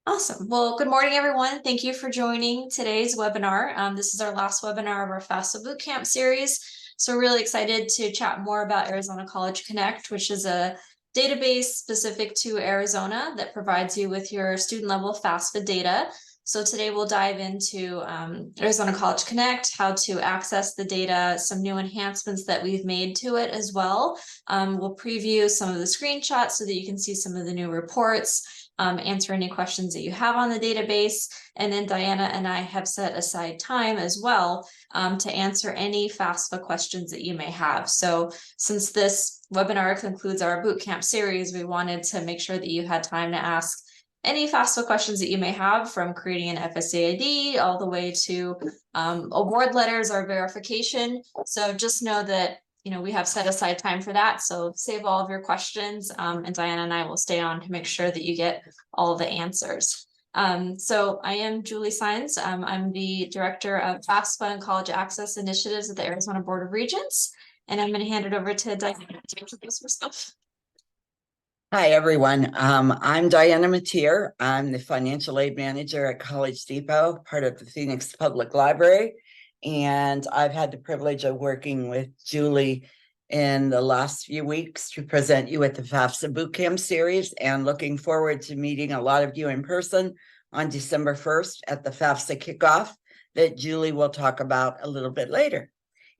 Awesome. Well, good morning, everyone. Thank you for joining today's webinar. This is our last webinar of our FAFSA Bootcamp series. So we're really excited to chat more about Arizona College Connect, which is a database specific to Arizona that provides you with your student level FAFSA data. So today we'll dive into Arizona College Connect, how to access the data, some new enhancements that we've made to it as well. We'll preview some of the screenshots so that you can see some of the new reports. Answer any questions that you have on the database. And then Diana and I have set aside time as well to answer any FAFSA questions that you may have. So since this webinar concludes our bootcamp series, we wanted to make sure that you had time to ask any FAFSA questions that you may have, from creating an FSA ID all the way to award letters or verification. So just know that we have set aside time for that. So save all of your questions, and Diana and I will stay on to make sure that you get all the answers. So I am Julie Sines. I'm the Director of FAFSA and College Access Initiatives at the Arizona Board of Regents. And I'm going to hand it over to Diana to introduce herself. Hi, everyone. I'm Diana Matier. I'm the Financial Aid Manager at College Depot, part of the Phoenix Public Library. And I've had the privilege of working with Julie in the last few weeks to present you with the FAFSA Bootcamp series, and looking forward to meeting a lot of you in person on December 1st at the FAFSA kickoff that Julie will talk about a little bit later.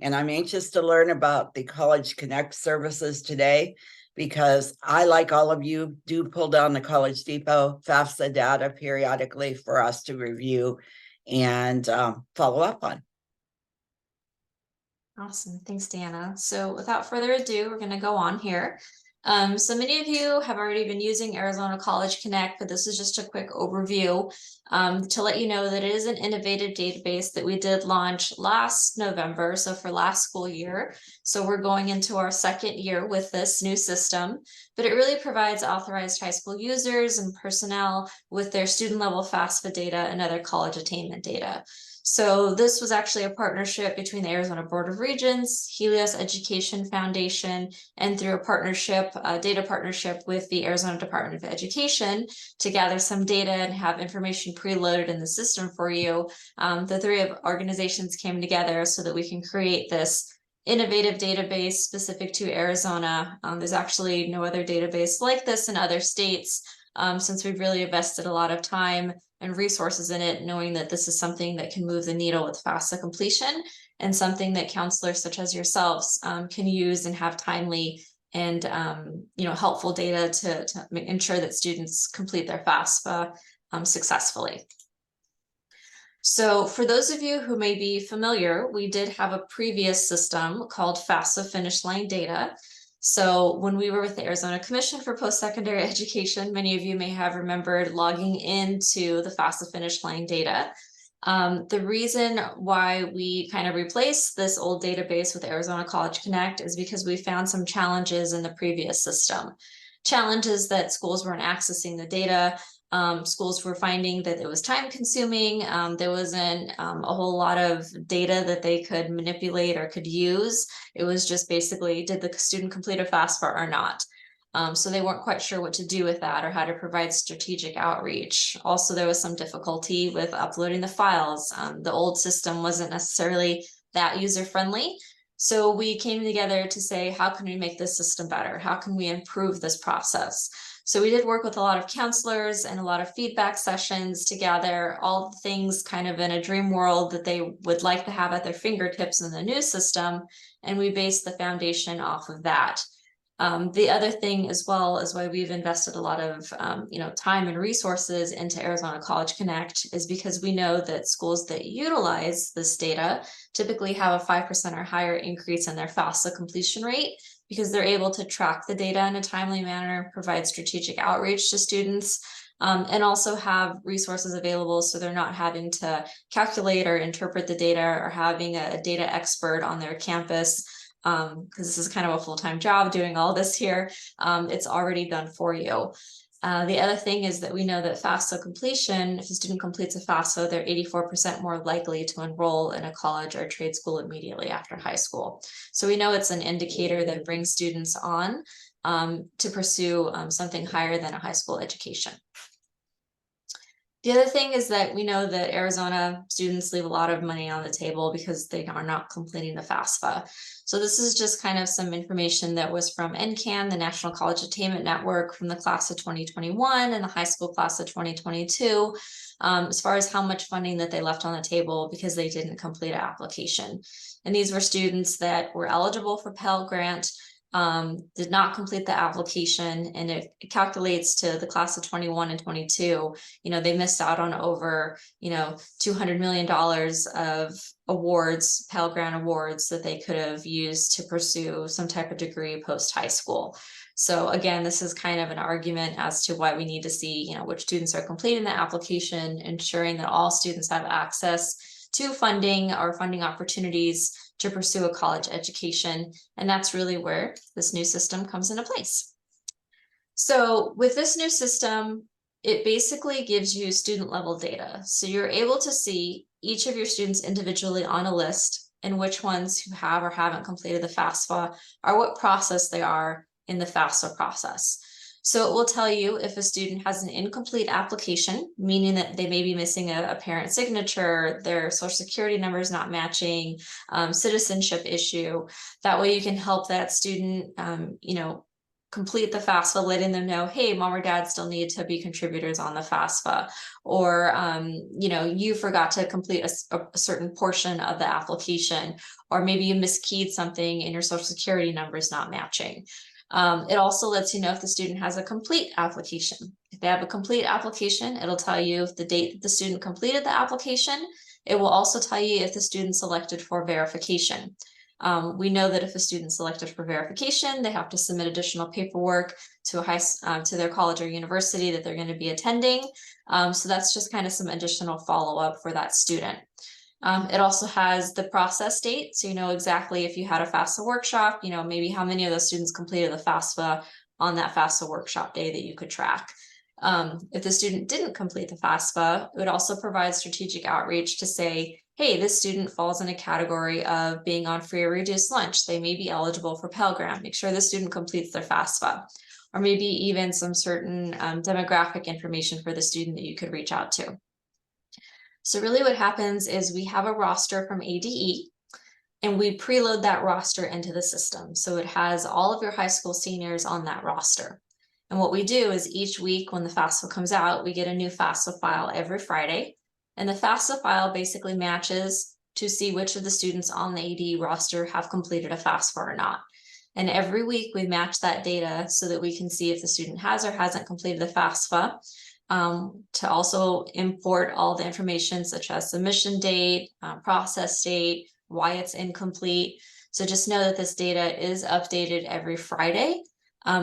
And I'm anxious to learn about the College Connect services today, because I, like all of you, do pull down the College Depot FAFSA data periodically for us to review and follow up on. Awesome. Thanks, Diana. So without further ado, we're going to go on here. So many of you have already been using Arizona College Connect, but this is just a quick overview to let you know that it is an innovative database that we did launch last November, so for last school year. So we're going into our second year with this new system, but it really provides authorized high school users and personnel with their student level FAFSA data and other college attainment data. So this was actually a partnership between the Arizona Board of Regents, Helios Education Foundation, and through a partnership, a data partnership with the Arizona Department of Education to gather some data and have information preloaded in the system for you. The three organizations came together so that we can create this innovative database specific to Arizona. There's actually no other database like this in other states, since we've really invested a lot of time and resources in it, knowing that this is something that can move the needle with FAFSA completion, and something that counselors such as yourselves can use and have timely and helpful data to ensure that students complete their FAFSA successfully. So for those of you who may be familiar, we did have a previous system called FAFSA Finish Line Data. So when we were with the Arizona Commission for Post-Secondary Education, many of you may have remembered logging into the FAFSA Finish Line data. The reason why we kind of replaced this old database with Arizona College Connect is because we found some challenges in the previous system. Challenges that schools weren't accessing the data. Schools were finding that it was time consuming. There wasn't a whole lot of data that they could manipulate or could use. It was just basically, did the student complete a FAFSA or not? So they weren't quite sure what to do with that or how to provide strategic outreach. Also, there was some difficulty with uploading the files. The old system wasn't necessarily that user-friendly. So we came together to say, how can we make this system better? How can we improve this process? So we did work with a lot of counselors and a lot of feedback sessions to gather all the things kind of in a dream world that they would like to have at their fingertips in the new system. And we based the foundation off of that. The other thing as well is why we've invested a lot of time and resources into Arizona College Connect is because we know that schools that utilize this data typically have a 5% or higher increase in their FAFSA completion rate, because they're able to track the data in a timely manner, provide strategic outreach to students, and also have resources available so they're not having to calculate or interpret the data or having a data expert on their campus, because this is kind of a full-time job doing all this here. It's already done for you. The other thing is that we know that FAFSA completion, if a student completes a FAFSA, they're 84% more likely to enroll in a college or trade school immediately after high school. So we know it's an indicator that brings students on to pursue something higher than a high school education. The other thing is that we know that Arizona students leave a lot of money on the table because they are not completing the FAFSA. So this is just kind of some information that was from NCAN, the National College Attainment Network, from the class of 2021 and the high school class of 2022, as far as how much funding that they left on the table because they didn't complete an application. And these were students that were eligible for Pell Grant, did not complete the application, and it calculates to the class of 21 and 22. They missed out on over, $200 million of awards, Pell Grant awards, that they could have used to pursue some type of degree post high school. So again, this is kind of an argument as to why we need to see, which students are completing the application, ensuring that all students have access to funding or funding opportunities to pursue a college education. And that's really where this new system comes into place. So with this new system, it basically gives you student level data. So you're able to see each of your students individually on a list, and which ones who have or haven't completed the FAFSA, or what process they are in the FAFSA process. So it will tell you if a student has an incomplete application, meaning that they may be missing a parent signature, their social security number is not matching, citizenship issue. That way you can help that student, complete the FAFSA, letting them know, hey, mom or dad still need to be contributors on the FAFSA, or, you forgot to complete a certain portion of the application, or maybe you miskeyed something and your social security number is not matching. It also lets you know if the student has a complete application. If they have a complete application, it'll tell you the date that the student completed the application. It will also tell you if the student selected for verification. We know that if a student selected for verification, they have to submit additional paperwork to to their college or university that they're going to be attending. So that's just kind of some additional follow-up for that student. It also has the process date, so you know exactly if you had a FAFSA workshop, maybe how many of those students completed the FAFSA on that FAFSA workshop day that you could track. If the student didn't complete the FAFSA, it would also provide strategic outreach to say, hey, this student falls in a category of being on free or reduced lunch. They may be eligible for Pell Grant. Make sure the student completes their FAFSA, or maybe even some certain demographic information for the student that you could reach out to. So really what happens is we have a roster from ADE, and we preload that roster into the system. So it has all of your high school seniors on that roster. And what we do is each week when the FAFSA comes out, we get a new FAFSA file every Friday. And the FAFSA file basically matches to see which of the students on the ADE roster have completed a FAFSA or not. And every week we match that data so that we can see if the student has or hasn't completed the FAFSA. To also import all the information such as submission date, process date, why it's incomplete. So just know that this data is updated every Friday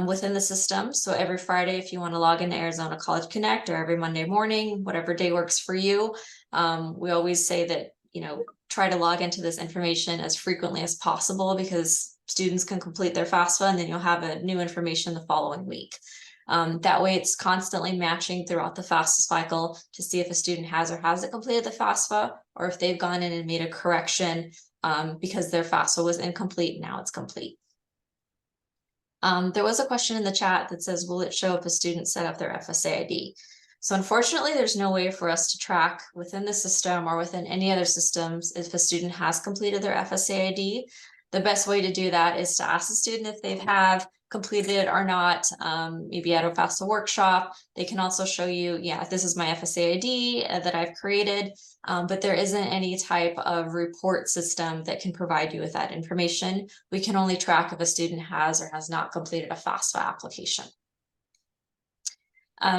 within the system. So every Friday, if you want to log into Arizona College Connect, or every Monday morning, whatever day works for you, we always say that, try to log into this information as frequently as possible, because students can complete their FAFSA and then you'll have a new information the following week. That way it's constantly matching throughout the FAFSA cycle to see if a student has or hasn't completed the FAFSA, or if they've gone in and made a correction because their FAFSA was incomplete, now it's complete. There was a question in the chat that says, will it show if a student set up their FSA ID? So unfortunately, there's no way for us to track within the system or within any other systems if a student has completed their FSA ID. The best way to do that is to ask the student if they have completed it or not, maybe at a FAFSA workshop. They can also show you, yeah, this is my FSA ID that I've created, but there isn't any type of report system that can provide you with that information. We can only track if a student has or has not completed a FAFSA application.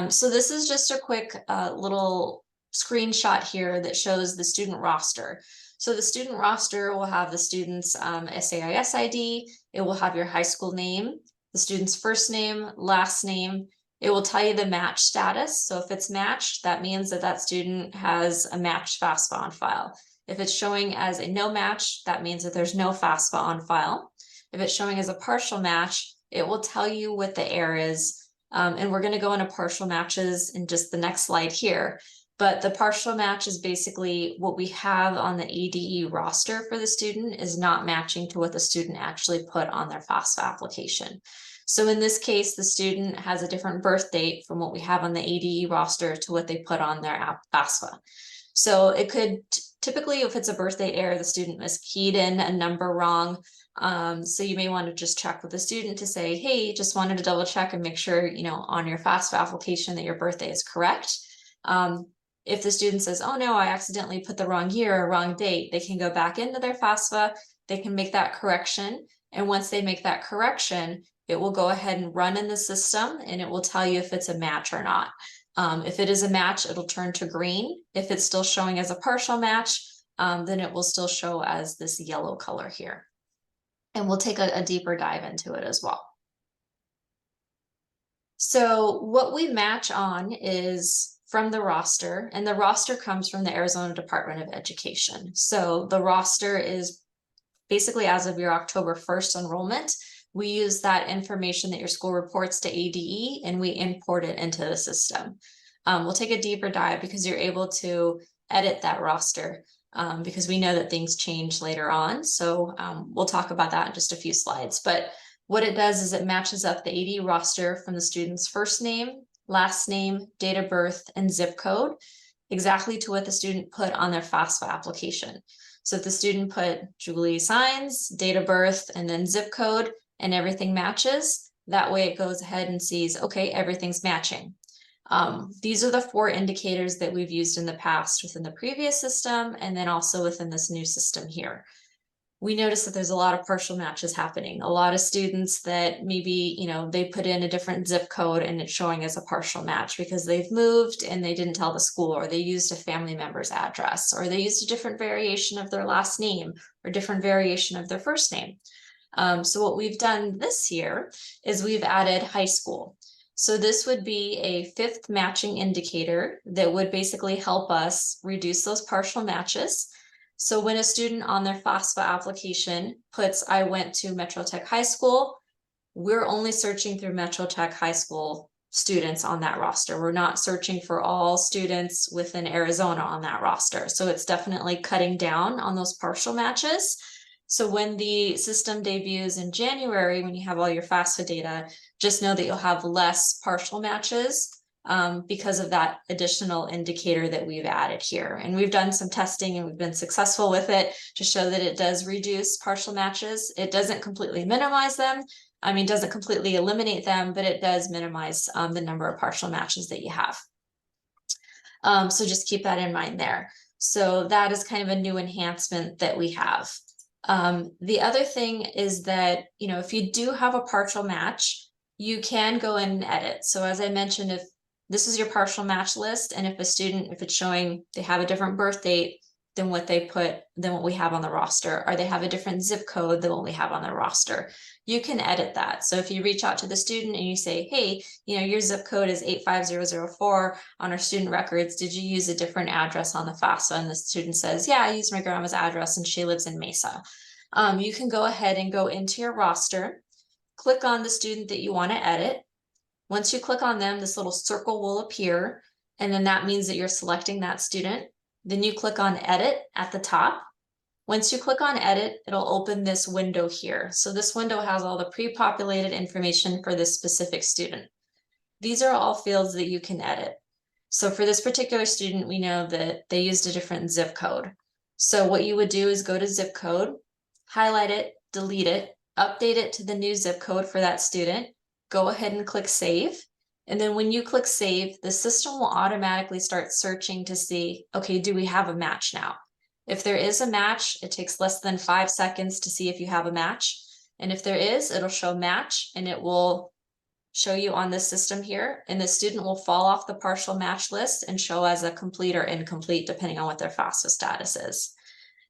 So this is just a quick little screenshot here that shows the student roster. So the student roster will have the student's SAIS ID, it will have your high school name, the student's first name, last name. It will tell you the match status. So if it's matched, that means that that student has a matched FAFSA on file. If it's showing as a no match, that means that there's no FAFSA on file. If it's showing as a partial match, it will tell you what the error is. And we're going to go into partial matches in just the next slide here. But the partial match is basically what we have on the ADE roster for the student is not matching to what the student actually put on their FAFSA application. So in this case, the student has a different birth date from what we have on the ADE roster to what they put on their FAFSA. So it could typically, if it's a birthday error, the student miskeyed in a number wrong. So you may want to just check with the student to say, hey, just wanted to double check and make sure, on your FAFSA application that your birthday is correct. If the student says, oh no, I accidentally put the wrong year or wrong date, they can go back into their FAFSA, they can make that correction. And once they make that correction, it will go ahead and run in the system and it will tell you if it's a match or not. If it is a match, it'll turn to green. If it's still showing as a partial match, then it will still show as this yellow color here. And we'll take a deeper dive into it as well. So what we match on is from the roster, and the roster comes from the Arizona Department of Education. So the roster is basically as of your October 1st enrollment. We use that information that your school reports to ADE and we import it into the system. We'll take a deeper dive because you're able to edit that roster because we know that things change later on. So we'll talk about that in just a few slides. But what it does is it matches up the ADE roster from the student's first name, last name, date of birth, and zip code exactly to what the student put on their FAFSA application. So if the student put Julie Signs, date of birth, and then zip code, and everything matches, that way it goes ahead and sees, okay, everything's matching. These are the 4 indicators that we've used in the past within the previous system, and then also within this new system here. We notice that there's a lot of partial matches happening. A lot of students that maybe, they put in a different zip code and it's showing as a partial match because they've moved and they didn't tell the school, or they used a family member's address, or they used a different variation of their last name or different variation of their first name. So what we've done this year is we've added high school. So this would be a 5th matching indicator that would basically help us reduce those partial matches. So when a student on their FAFSA application puts, I went to Metro Tech High School, we're only searching through Metro Tech High School students on that roster. We're not searching for all students within Arizona on that roster. So it's definitely cutting down on those partial matches. So when the system debuts in January, when you have all your FAFSA data, just know that you'll have less partial matches because of that additional indicator that we've added here. And we've done some testing and we've been successful with it to show that it does reduce partial matches. It doesn't completely minimize them. Doesn't completely eliminate them, but it does minimize the number of partial matches that you have. So just keep that in mind there. So that is kind of a new enhancement that we have. The other thing is that, if you do have a partial match, you can go in and edit. So as I mentioned, if this is your partial match list, and if it's showing they have a different birth date than what we have on the roster, or they have a different zip code than what we have on the roster, you can edit that. So if you reach out to the student and you say, hey, your zip code is 85004 on our student records, did you use a different address on the FAFSA? And the student says, yeah, I used my grandma's address and she lives in Mesa. You can go ahead and go into your roster, click on the student that you want to edit. Once you click on them, this little circle will appear, and then that means that you're selecting that student. Then you click on edit at the top. Once you click on edit, it'll open this window here. So this window has all the pre-populated information for this specific student. These are all fields that you can edit. So for this particular student, we know that they used a different zip code. So what you would do is go to zip code, highlight it, delete it, update it to the new zip code for that student, go ahead and click save. And then when you click save, the system will automatically start searching to see, okay, do we have a match now? If there is a match, it takes less than 5 seconds to see if you have a match. And if there is, it'll show match and it will show you on this system here. And the student will fall off the partial match list and show as a complete or incomplete, depending on what their FAFSA status is.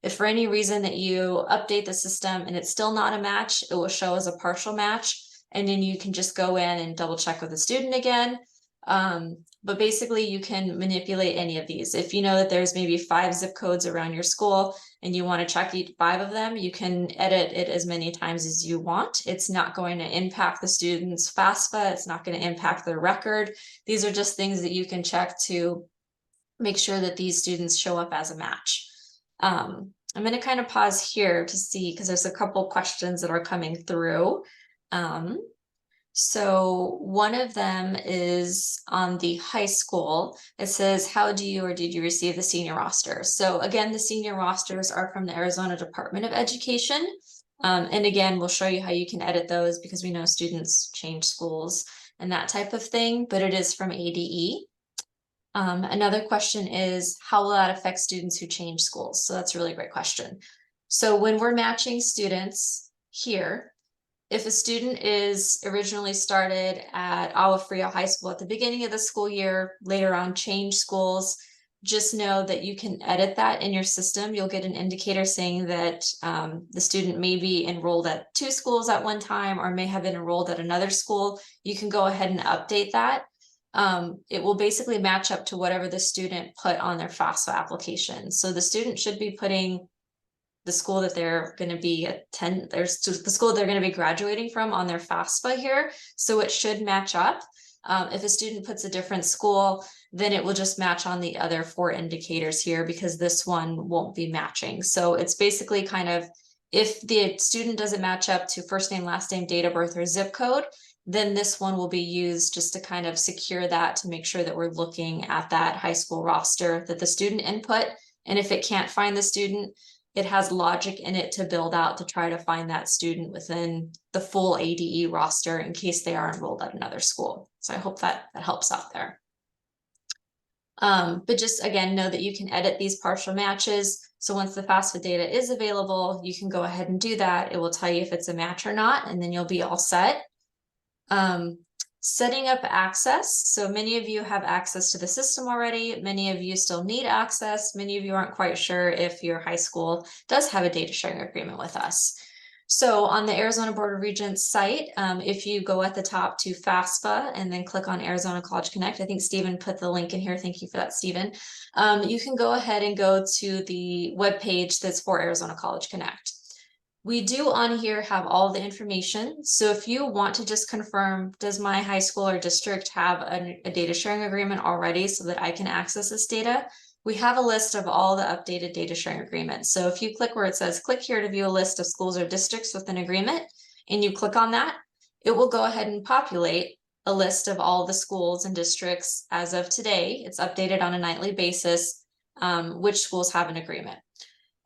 If for any reason that you update the system and it's still not a match, it will show as a partial match. And then you can just go in and double check with the student again. But basically you can manipulate any of these. If you know that there's maybe 5 zip codes around your school and you want to check each 5 of them, you can edit it as many times as you want. It's not going to impact the student's FAFSA. It's not going to impact their record. These are just things that you can check to make sure that these students show up as a match. I'm going to kind of pause here to see, because there's a couple questions that are coming through. So one of them is on the high school. It says, how do you or did you receive the senior roster? So again, the senior rosters are from the Arizona Department of Education. And again, we'll show you how you can edit those because we know students change schools and that type of thing, but it is from ADE. Another question is, how will that affect students who change schools? So that's a really great question. So when we're matching students here, if a student is originally started at Agua Fria High School at the beginning of the school year, later on change schools, just know that you can edit that in your system. You'll get an indicator saying that the student may be enrolled at 2 schools at one time or may have been enrolled at another school. You can go ahead and update that. It will basically match up to whatever the student put on their FAFSA application. So the student should be putting the school that they're going to be there's the school they're going to be graduating from on their FAFSA here. So it should match up. If a student puts a different school, then it will just match on the other 4 indicators here because this one won't be matching. So it's basically kind of, if the student doesn't match up to first name, last name, date of birth, or zip code, then this one will be used just to kind of secure that, to make sure that we're looking at that high school roster that the student input. And if it can't find the student, it has logic in it to build out to try to find that student within the full ADE roster in case they are enrolled at another school. So I hope that helps out there. But just again, know that you can edit these partial matches. So once the FAFSA data is available, you can go ahead and do that. It will tell you if it's a match or not, and then you'll be all set. Setting up access. So many of you have access to the system already. Many of you still need access. Many of you aren't quite sure if your high school does have a data sharing agreement with us. So on the Arizona Board of Regents site, if you go at the top to FAFSA and then click on Arizona College Connect, I think Stephen put the link in here. Thank you for that, Stephen. You can go ahead and go to the webpage that's for Arizona College Connect. We do on here have all the information. So if you want to just confirm, does my high school or district have a data sharing agreement already so that I can access this data? We have a list of all the updated data sharing agreements. So if you click where it says, click here to view a list of schools or districts with an agreement, and you click on that, it will go ahead and populate a list of all the schools and districts as of today. It's updated on a nightly basis, which schools have an agreement.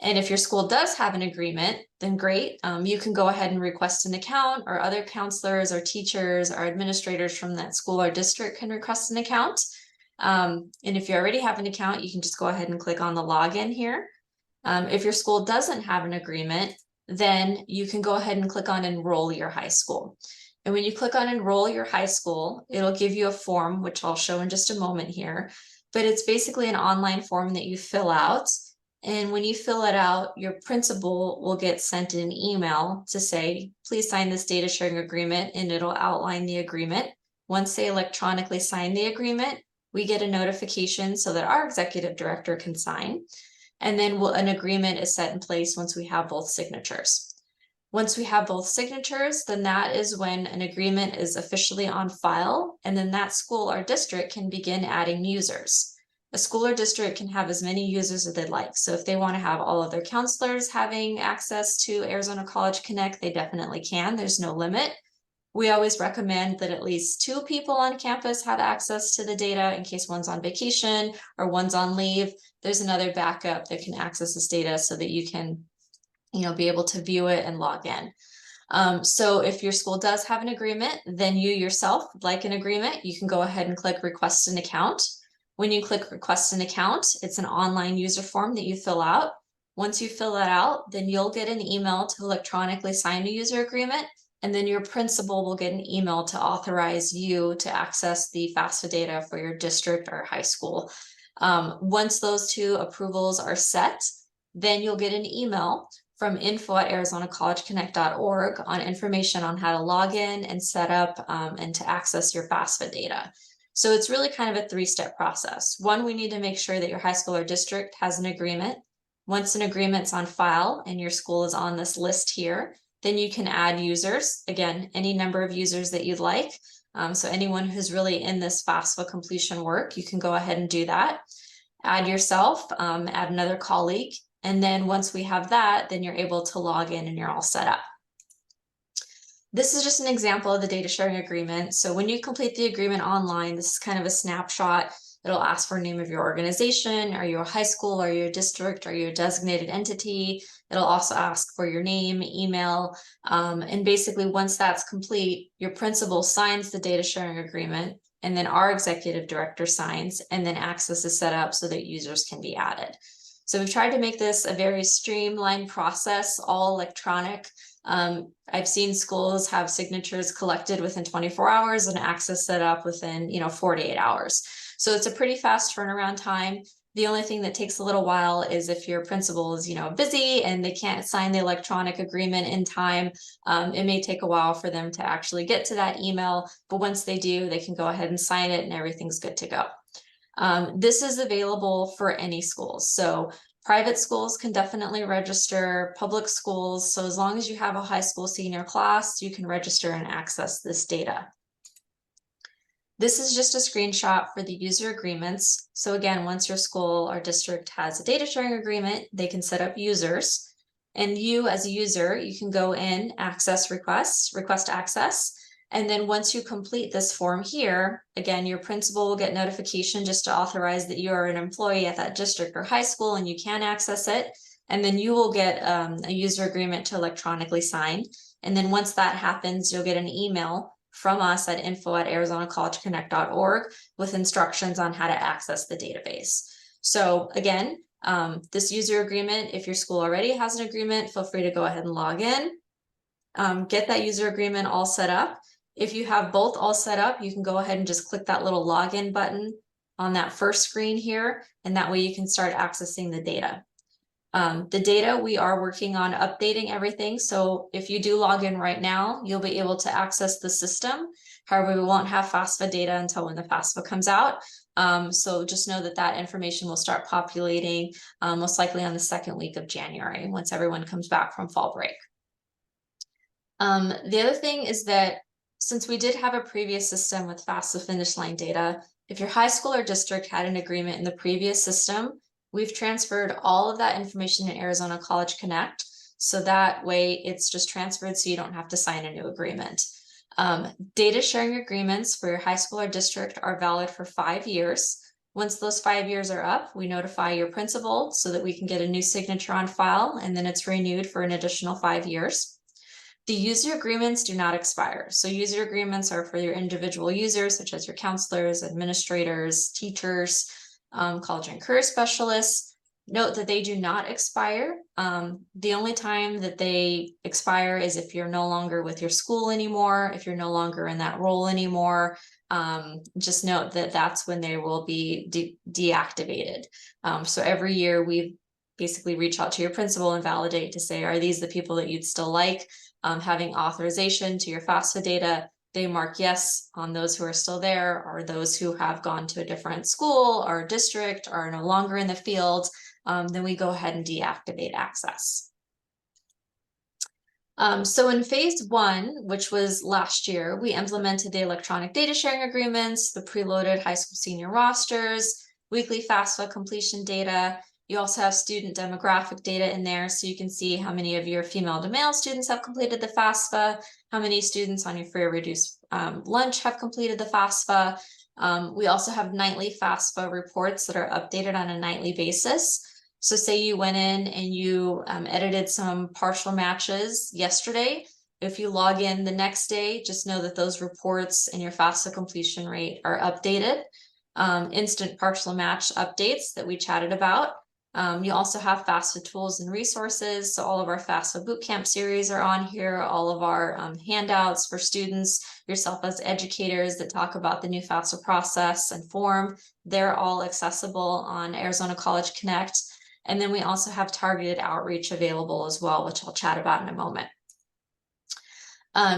And if your school does have an agreement, then great. You can go ahead and request an account, or other counselors or teachers or administrators from that school or district can request an account. And if you already have an account, you can just go ahead and click on the login here. If your school doesn't have an agreement, then you can go ahead and click on enroll your high school. And when you click on enroll your high school, it'll give you a form, which I'll show in just a moment here. But it's basically an online form that you fill out. And when you fill it out, your principal will get sent an email to say, please sign this data sharing agreement, and it'll outline the agreement. Once they electronically sign the agreement, we get a notification so that our executive director can sign. And then an agreement is set in place once we have both signatures. Once we have both signatures, then that is when an agreement is officially on file, and then that school or district can begin adding users. A school or district can have as many users as they'd like. So if they want to have all of their counselors having access to Arizona College Connect, they definitely can. There's no limit. We always recommend that at least 2 people on campus have access to the data in case one's on vacation or one's on leave. There's another backup that can access this data so that you can, be able to view it and log in. So if your school does have an agreement, then you yourself would like an agreement, you can go ahead and click request an account. When you click request an account, it's an online user form that you fill out. Once you fill that out, then you'll get an email to electronically sign a user agreement, and then your principal will get an email to authorize you to access the FAFSA data for your district or high school. Once those 2 approvals are set, then you'll get an email from info@arizonacollegeconnect.org on information on how to log in and set up and to access your FAFSA data. So it's really kind of a 3-step process. 1, we need to make sure that your high school or district has an agreement. Once an agreement's on file and your school is on this list here, then you can add users. Again, any number of users that you'd like. So anyone who's really in this FAFSA completion work, you can go ahead and do that. Add yourself, add another colleague. And then once we have that, then you're able to log in and you're all set up. This is just an example of the data sharing agreement. So when you complete the agreement online, this is kind of a snapshot. It'll ask for name of your organization. Are you a high school? Are you a district? Are you a designated entity? It'll also ask for your name, email, and basically once that's complete, your principal signs the data sharing agreement, and then our executive director signs, and then access is set up so that users can be added. So we've tried to make this a very streamlined process, all electronic. I've seen schools have signatures collected within 24 hours and access set up within, 48 hours. So it's a pretty fast turnaround time. The only thing that takes a little while is if your principal is, busy and they can't sign the electronic agreement in time. It may take a while for them to actually get to that email, but once they do, they can go ahead and sign it and everything's good to go. This is available for any schools. So private schools can definitely register, public schools. So as long as you have a high school senior class, you can register and access this data. This is just a screenshot for the user agreements. So again, once your school or district has a data sharing agreement, they can set up users. And you as a user, you can go in, access requests, request access. And then once you complete this form here, again, your principal will get notification just to authorize that you are an employee at that district or high school and you can access it. And then you will get a user agreement to electronically sign. And then once that happens, you'll get an email from us at info@arizonacollegeconnect.org with instructions on how to access the database. So again, this user agreement, if your school already has an agreement, feel free to go ahead and log in, get that user agreement all set up. If you have both all set up, you can go ahead and just click that little login button on that first screen here, and that way you can start accessing the data. The data, we are working on updating everything. So if you do log in right now, you'll be able to access the system. However, we won't have FAFSA data until when the FAFSA comes out. So just know that that information will start populating most likely on the second week of January, once everyone comes back from fall break. The other thing is that since we did have a previous system with FAFSA finish line data, if your high school or district had an agreement in the previous system, we've transferred all of that information in Arizona College Connect. So that way it's just transferred so you don't have to sign a new agreement. Data sharing agreements for your high school or district are valid for 5 years. Once those 5 years are up, we notify your principal so that we can get a new signature on file, and then it's renewed for an additional 5 years. The user agreements do not expire. So user agreements are for your individual users, such as your counselors, administrators, teachers, college and career specialists. Note that they do not expire. The only time that they expire is if you're no longer with your school anymore, if you're no longer in that role anymore. Just note that that's when they will be deactivated. So every year we basically reach out to your principal and validate to say, are these the people that you'd still like? Having authorization to your FAFSA data, they mark yes on those who are still there, or those who have gone to a different school or district or are no longer in the field, then we go ahead and deactivate access. So in phase 1, which was last year, we implemented the electronic data sharing agreements, the preloaded high school senior rosters, weekly FAFSA completion data. You also have student demographic data in there, so you can see how many of your female to male students have completed the FAFSA, how many students on your free or reduced lunch have completed the FAFSA. We also have nightly FAFSA reports that are updated on a nightly basis. So say you went in and you edited some partial matches yesterday. If you log in the next day, just know that those reports and your FAFSA completion rate are updated. Instant partial match updates that we chatted about. You also have FAFSA tools and resources. So all of our FAFSA Bootcamp series are on here, all of our handouts for students, yourself as educators that talk about the new FAFSA process and form. They're all accessible on Arizona College Connect. And then we also have targeted outreach available as well, which I'll chat about in a moment.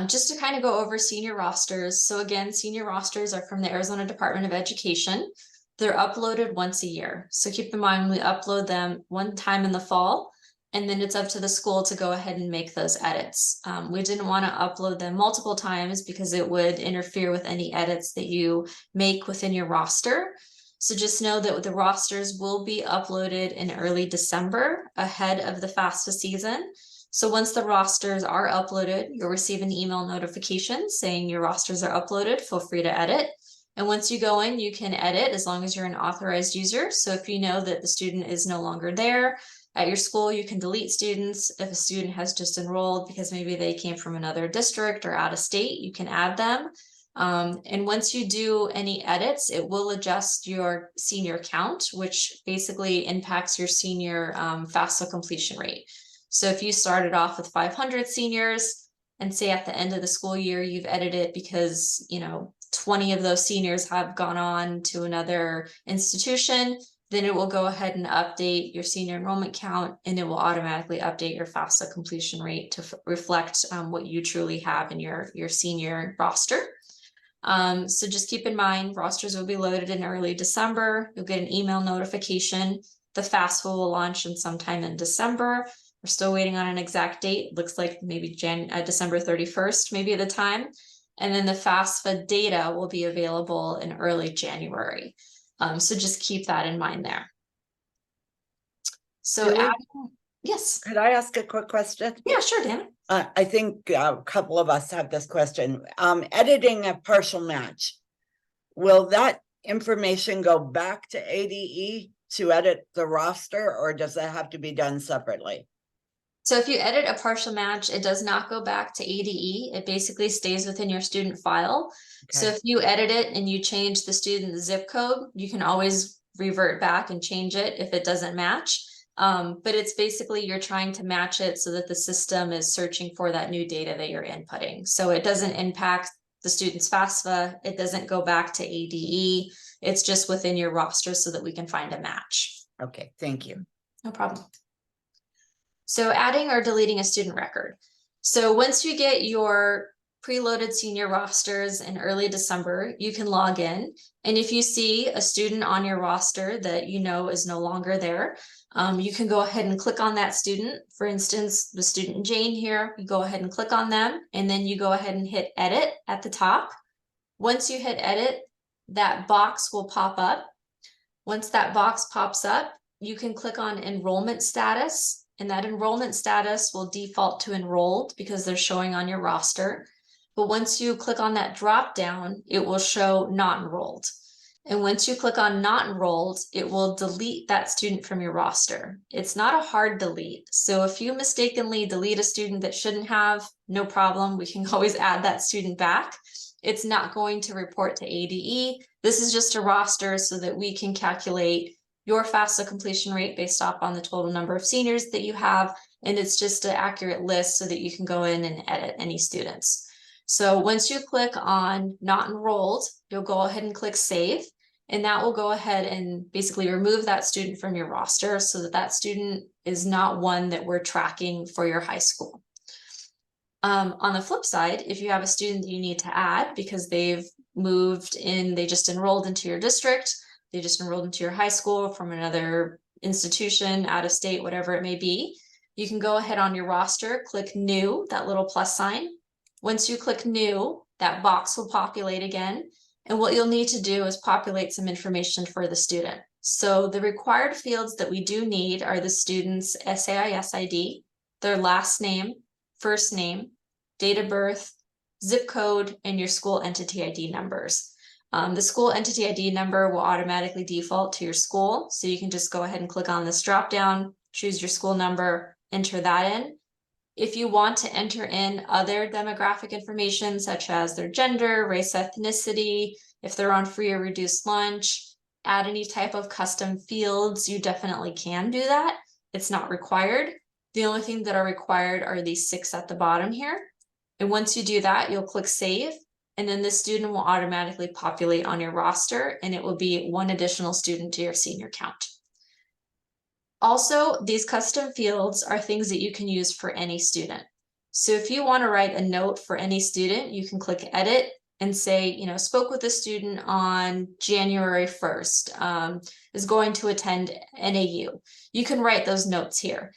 Just to kind of go over senior rosters. So again, senior rosters are from the Arizona Department of Education. They're uploaded once a year. So keep in mind, we upload them one time in the fall, and then it's up to the school to go ahead and make those edits. We didn't want to upload them multiple times because it would interfere with any edits that you make within your roster. So just know that the rosters will be uploaded in early December ahead of the FAFSA season. So once the rosters are uploaded, you'll receive an email notification saying your rosters are uploaded. Feel free to edit. And once you go in, you can edit as long as you're an authorized user. So if you know that the student is no longer there at your school, you can delete students. If a student has just enrolled because maybe they came from another district or out of state, you can add them. And once you do any edits, it will adjust your senior count, which basically impacts your senior FAFSA completion rate. So if you started off with 500 seniors and say at the end of the school year, you've edited because, 20 of those seniors have gone on to another institution, then it will go ahead and update your senior enrollment count, and it will automatically update your FAFSA completion rate to reflect what you truly have in your senior roster. So just keep in mind, rosters will be loaded in early December. You'll get an email notification. The FAFSA will launch in sometime in December. We're still waiting on an exact date. Looks like maybe December 31st, maybe at the time. And then the FAFSA data will be available in early January. So just keep that in mind there. So yes. Could I ask a quick question? Yeah, sure, Dan. I think a couple of us have this question. Editing a partial match, will that information go back to ADE to edit the roster, or does that have to be done separately? So if you edit a partial match, it does not go back to ADE. It basically stays within your student file. Okay. So if you edit it and you change the student zip code, you can always revert back and change it if it doesn't match. But it's basically you're trying to match it so that the system is searching for that new data that you're inputting. So it doesn't impact the student's FAFSA. It doesn't go back to ADE. It's just within your roster so that we can find a match. Okay, thank you. No problem. So adding or deleting a student record. So once you get your preloaded senior rosters in early December, you can log in. And if you see a student on your roster that you know is no longer there, you can go ahead and click on that student. For instance, the student Jane here, you go ahead and click on them, and then you go ahead and hit edit at the top. Once you hit edit, that box will pop up. Once that box pops up, you can click on enrollment status. And that enrollment status will default to enrolled because they're showing on your roster. But once you click on that drop down, it will show not enrolled. And once you click on not enrolled, it will delete that student from your roster. It's not a hard delete. So if you mistakenly delete a student that shouldn't have, no problem. We can always add that student back. It's not going to report to ADE. This is just a roster so that we can calculate your FAFSA completion rate based off on the total number of seniors that you have. And it's just an accurate list so that you can go in and edit any students. So once you click on not enrolled, you'll go ahead and click save. And that will go ahead and basically remove that student from your roster so that that student is not one that we're tracking for your high school. On the flip side, if you have a student that you need to add because they've moved in, they just enrolled into your district, they just enrolled into your high school from another institution, out of state, whatever it may be, you can go ahead on your roster, click new, that little plus sign. Once you click new, that box will populate again. And what you'll need to do is populate some information for the student. So the required fields that we do need are the student's SAIS ID, their last name, first name, date of birth, zip code, and your school entity ID numbers. The school entity ID number will automatically default to your school. So you can just go ahead and click on this drop down, choose your school number, enter that in. If you want to enter in other demographic information, such as their gender, race, ethnicity, if they're on free or reduced lunch, add any type of custom fields, you definitely can do that. It's not required. The only thing that are required are these 6 at the bottom here. And once you do that, you'll click save. And then the student will automatically populate on your roster, and it will be 1 additional student to your senior count. Also, these custom fields are things that you can use for any student. So if you want to write a note for any student, you can click edit and say, spoke with a student on January 1st, is going to attend NAU. You can write those notes here.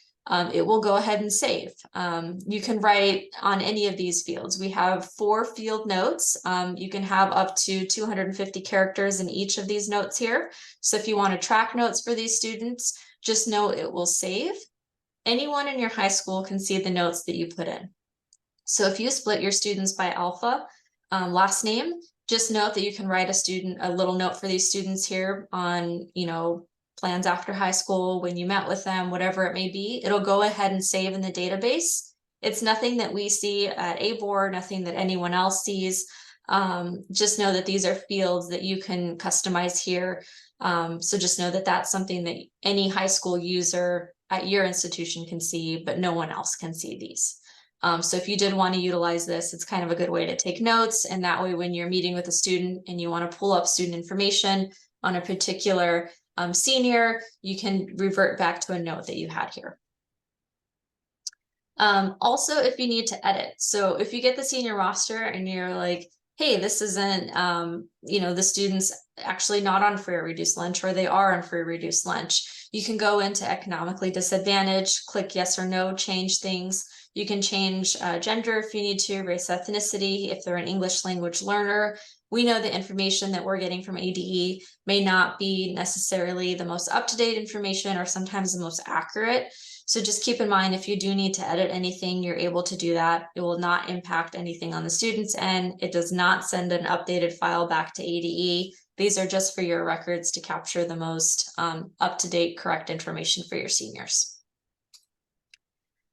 It will go ahead and save. You can write on any of these fields. We have 4 field notes. You can have up to 250 characters in each of these notes here. So if you want to track notes for these students, just know it will save. anyone in your high school can see the notes that you put in. So if you split your students by alpha, last name, just note that you can write a little note for these students here on, plans after high school, when you met with them, whatever it may be. It'll go ahead and save in the database. It's nothing that we see at ABOR, nothing that anyone else sees. Just know that these are fields that you can customize here. So just know that that's something that any high school user at your institution can see, but no one else can see these. So if you did want to utilize this, it's kind of a good way to take notes. And that way, when you're meeting with a student and you want to pull up student information on a particular senior, you can revert back to a note that you had here. Also, if you need to edit, so if you get the senior roster and you're like, hey, this isn't, the student's actually not on free or reduced lunch, or they are on free or reduced lunch, you can go into economically disadvantaged, click yes or no, change things. You can change gender if you need to, race, ethnicity, if they're an English language learner. We know the information that we're getting from ADE may not be necessarily the most up-to-date information or sometimes the most accurate. So just keep in mind, if you do need to edit anything, you're able to do that. It will not impact anything on the student's end. It does not send an updated file back to ADE. These are just for your records to capture the most up-to-date, correct information for your seniors.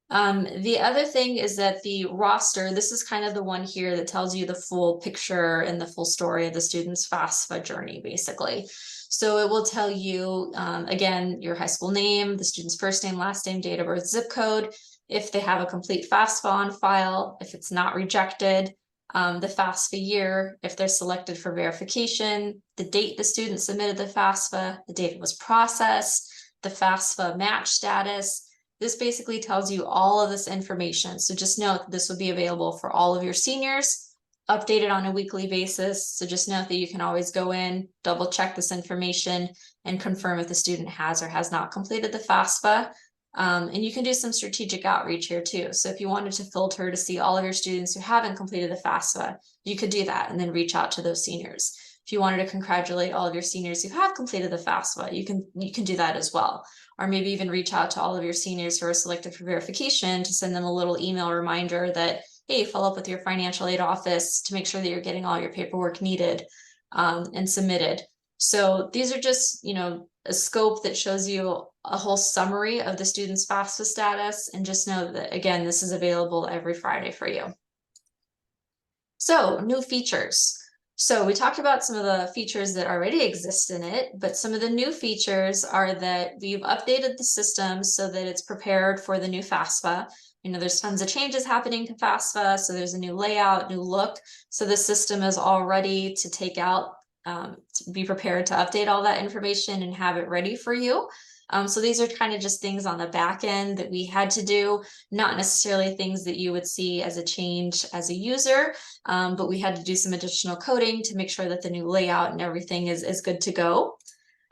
The other thing is that the roster, this is kind of the one here that tells you the full picture and the full story of the student's FAFSA journey, basically. So it will tell you, again, your high school name, the student's first name, last name, date of birth, zip code, if they have a complete FAFSA on file, if it's not rejected, the FAFSA year, if they're selected for verification, the date the student submitted the FAFSA, the date it was processed, the FAFSA match status. This basically tells you all of this information. So just note that this will be available for all of your seniors, updated on a weekly basis. So just note that you can always go in, double check this information, and confirm if the student has or has not completed the FAFSA. And you can do some strategic outreach here too. So if you wanted to filter to see all of your students who haven't completed the FAFSA, you could do that and then reach out to those seniors. If you wanted to congratulate all of your seniors who have completed the FAFSA, you can do that as well. Or maybe even reach out to all of your seniors who are selected for verification to send them a little email reminder that, hey, follow up with your financial aid office to make sure that you're getting all your paperwork needed and submitted. So these are just, a scope that shows you a whole summary of the student's FAFSA status. And just know that, again, this is available every Friday for you. So new features. So we talked about some of the features that already exist in it, but some of the new features are that we've updated the system so that it's prepared for the new FAFSA. There's tons of changes happening to FAFSA, so there's a new layout, new look. So the system is all ready to take out, to be prepared to update all that information and have it ready for you. So these are kind of just things on the back end that we had to do, not necessarily things that you would see as a change as a user, but we had to do some additional coding to make sure that the new layout and everything is good to go.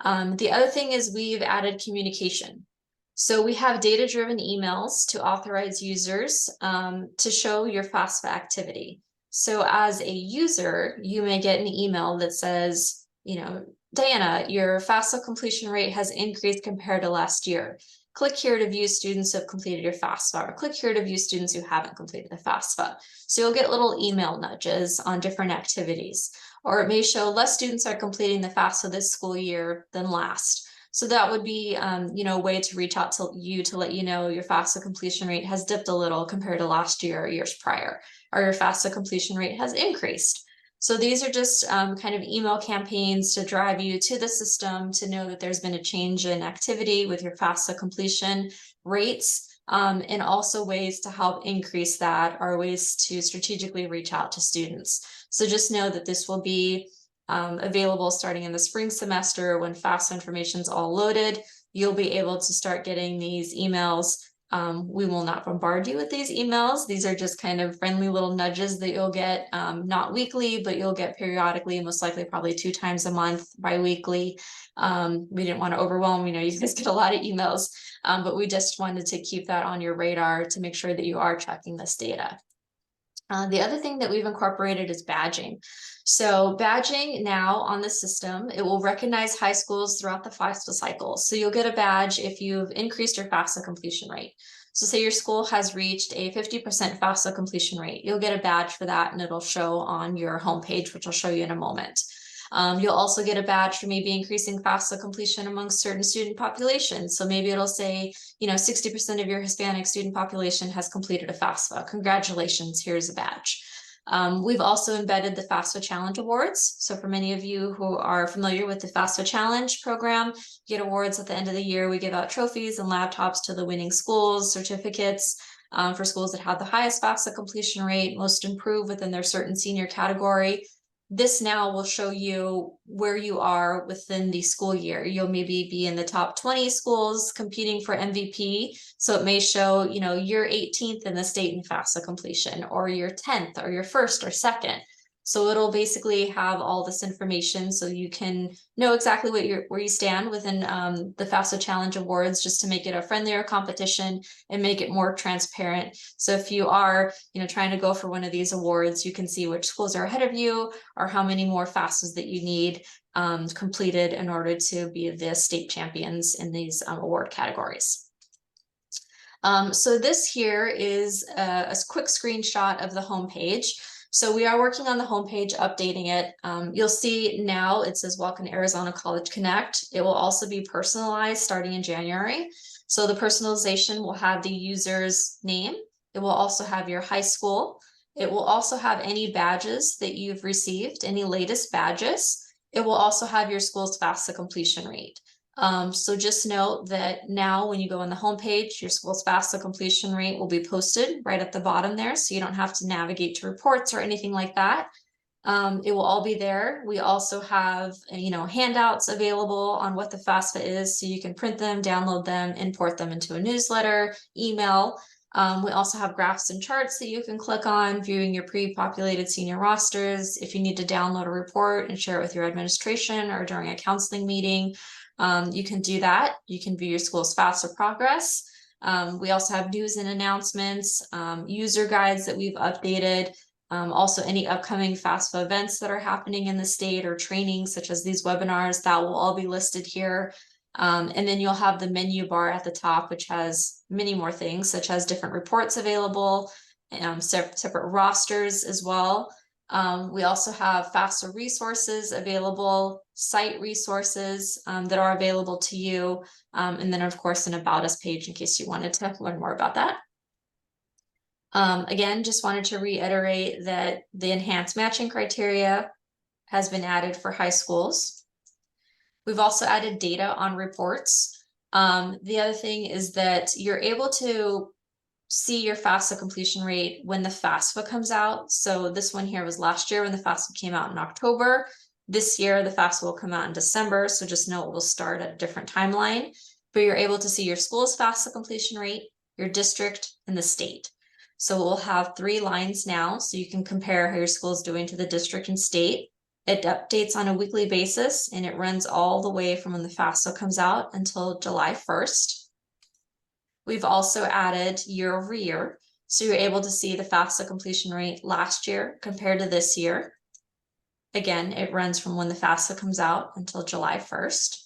The other thing is we've added communication. So we have data-driven emails to authorize users to show your FAFSA activity. So as a user, you may get an email that says, Diana, your FAFSA completion rate has increased compared to last year. Click here to view students who have completed your FAFSA, or click here to view students who haven't completed the FAFSA. So you'll get little email nudges on different activities, or it may show less students are completing the FAFSA this school year than last. So that would be, a way to reach out to you to let you know your FAFSA completion rate has dipped a little compared to last year or years prior, or your FAFSA completion rate has increased. So these are just kind of email campaigns to drive you to the system to know that there's been a change in activity with your FAFSA completion rates, and also ways to help increase that are ways to strategically reach out to students. So just know that this will be available starting in the spring semester when FAFSA information is all loaded. You'll be able to start getting these emails. We will not bombard you with these emails. These are just kind of friendly little nudges that you'll get, not weekly, but you'll get periodically, most likely probably 2 times a month, bi-weekly. We didn't want to overwhelm, you guys get a lot of emails, but we just wanted to keep that on your radar to make sure that you are tracking this data. The other thing that we've incorporated is badging. So badging now on the system, it will recognize high schools throughout the FAFSA cycle. So you'll get a badge if you've increased your FAFSA completion rate. So say your school has reached a 50% FAFSA completion rate, you'll get a badge for that and it'll show on your homepage, which I'll show you in a moment. You'll also get a badge for maybe increasing FAFSA completion amongst certain student populations. So maybe it'll say, 60% of your Hispanic student population has completed a FAFSA. Congratulations, here's a badge. We've also embedded the FAFSA Challenge Awards. So for many of you who are familiar with the FAFSA Challenge program, you get awards at the end of the year. We give out trophies and laptops to the winning schools, certificates for schools that have the highest FAFSA completion rate, most improved within their certain senior category. This now will show you where you are within the school year. You'll maybe be in the top 20 schools competing for MVP. So it may show, you're 18th in the state in FAFSA completion, or you're 10th, or you're first or second. So it'll basically have all this information so you can know exactly where you stand within the FAFSA Challenge Awards, just to make it a friendlier competition and make it more transparent. So if you are, trying to go for one of these awards, you can see which schools are ahead of you or how many more FAFSAs that you need completed in order to be the state champions in these award categories. So this here is a quick screenshot of the homepage. So we are working on the homepage, updating it. You'll see now it says Welcome to Arizona College Connect. It will also be personalized starting in January. So the personalization will have the user's name. It will also have your high school. It will also have any badges that you've received, any latest badges. It will also have your school's FAFSA completion rate. So just note that now when you go on the homepage, your school's FAFSA completion rate will be posted right at the bottom there. So you don't have to navigate to reports or anything like that. It will all be there. We also have, handouts available on what the FAFSA is. So you can print them, download them, import them into a newsletter, email. We also have graphs and charts that you can click on, viewing your pre-populated senior rosters. If you need to download a report and share it with your administration or during a counseling meeting, you can do that. You can view your school's FAFSA progress. We also have news and announcements, user guides that we've updated, also any upcoming FAFSA events that are happening in the state or trainings such as these webinars, that will all be listed here. And then you'll have the menu bar at the top, which has many more things, such as different reports available, separate rosters as well. We also have FAFSA resources available, site resources that are available to you. And then of course, an About Us page in case you wanted to learn more about that. Again, just wanted to reiterate that the enhanced matching criteria has been added for high schools. We've also added data on reports. The other thing is that you're able to see your FAFSA completion rate when the FAFSA comes out. So this one here was last year when the FAFSA came out in October. This year, the FAFSA will come out in December. So just know it will start at a different timeline, but you're able to see your school's FAFSA completion rate, your district, and the state. So we'll have 3 lines now, so you can compare how your school is doing to the district and state. It updates on a weekly basis, and it runs all the way from when the FAFSA comes out until July 1st. We've also added year over year, so you're able to see the FAFSA completion rate last year compared to this year. Again, it runs from when the FAFSA comes out until July 1st.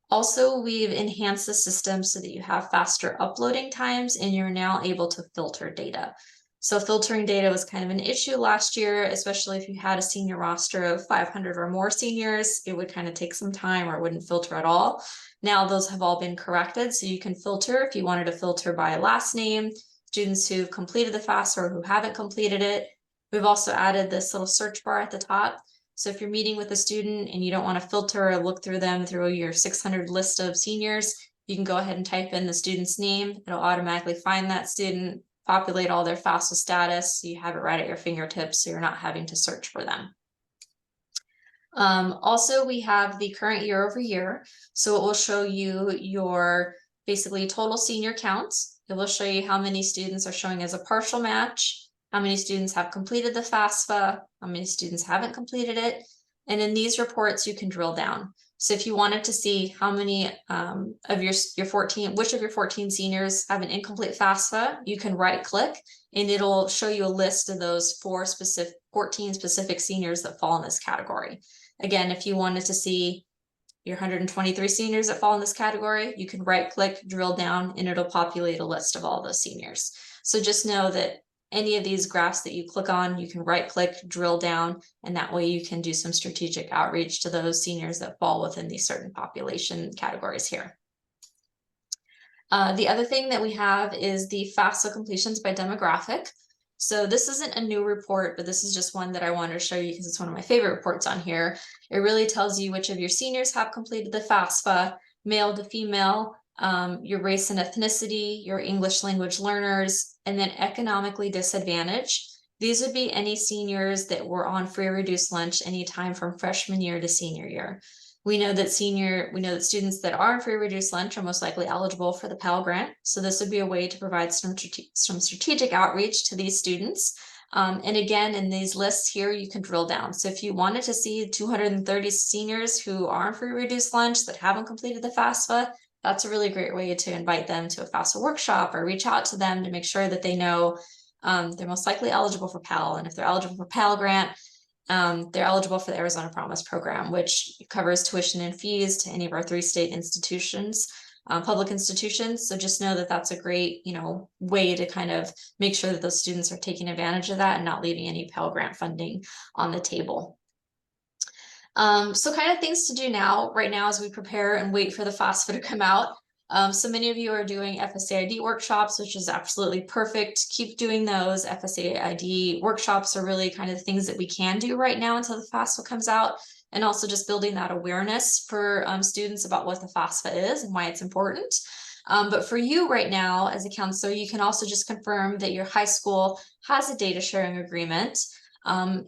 Also, we've enhanced the system so that you have faster uploading times and you're now able to filter data. So filtering data was kind of an issue last year, especially if you had a senior roster of 500 or more seniors, it would kind of take some time or it wouldn't filter at all. Now those have all been corrected, so you can filter if you wanted to filter by last name, students who've completed the FAFSA or who haven't completed it. We've also added this little search bar at the top. So if you're meeting with a student and you don't want to filter or look through them through your 600 list of seniors, you can go ahead and type in the student's name. It'll automatically find that student, populate all their FAFSA status, so you have it right at your fingertips, so you're not having to search for them. Also, we have the current year over year. So it will show you your basically total senior counts. It will show you how many students are showing as a partial match, how many students have completed the FAFSA, how many students haven't completed it. And in these reports, you can drill down. So if you wanted to see how many of your 14, which of your 14 seniors have an incomplete FAFSA, you can right click and it'll show you a list of those 14 specific seniors that fall in this category. Again, if you wanted to see, your 123 seniors that fall in this category, you can right click, drill down, and it'll populate a list of all those seniors. So just know that any of these graphs that you click on, you can right click, drill down, and that way you can do some strategic outreach to those seniors that fall within these certain population categories here. The other thing that we have is the FAFSA completions by demographic. So this isn't a new report, but this is just one that I wanted to show you because it's one of my favorite reports on here. It really tells you which of your seniors have completed the FAFSA, male to female, your race and ethnicity, your English language learners, and then economically disadvantaged. These would be any seniors that were on free or reduced lunch anytime from freshman year to senior year. We know that students that are on free or reduced lunch are most likely eligible for the Pell Grant. So this would be a way to provide some strategic outreach to these students. And again, in these lists here, you can drill down. So if you wanted to see 230 seniors who are on free or reduced lunch that haven't completed the FAFSA, that's a really great way to invite them to a FAFSA workshop or reach out to them to make sure that they know they're most likely eligible for Pell. And if they're eligible for Pell Grant, they're eligible for the Arizona Promise Program, which covers tuition and fees to any of our 3 state institutions, public institutions. So just know that that's a great, way to kind of make sure that those students are taking advantage of that and not leaving any Pell Grant funding on the table. So kind of things to do right now as we prepare and wait for the FAFSA to come out. So many of you are doing FSA-ID workshops, which is absolutely perfect. Keep doing those. FSA-ID workshops are really kind of the things that we can do right now until the FAFSA comes out, and also just building that awareness for students about what the FAFSA is and why it's important. But for you right now as a counselor, you can also just confirm that your high school has a data sharing agreement.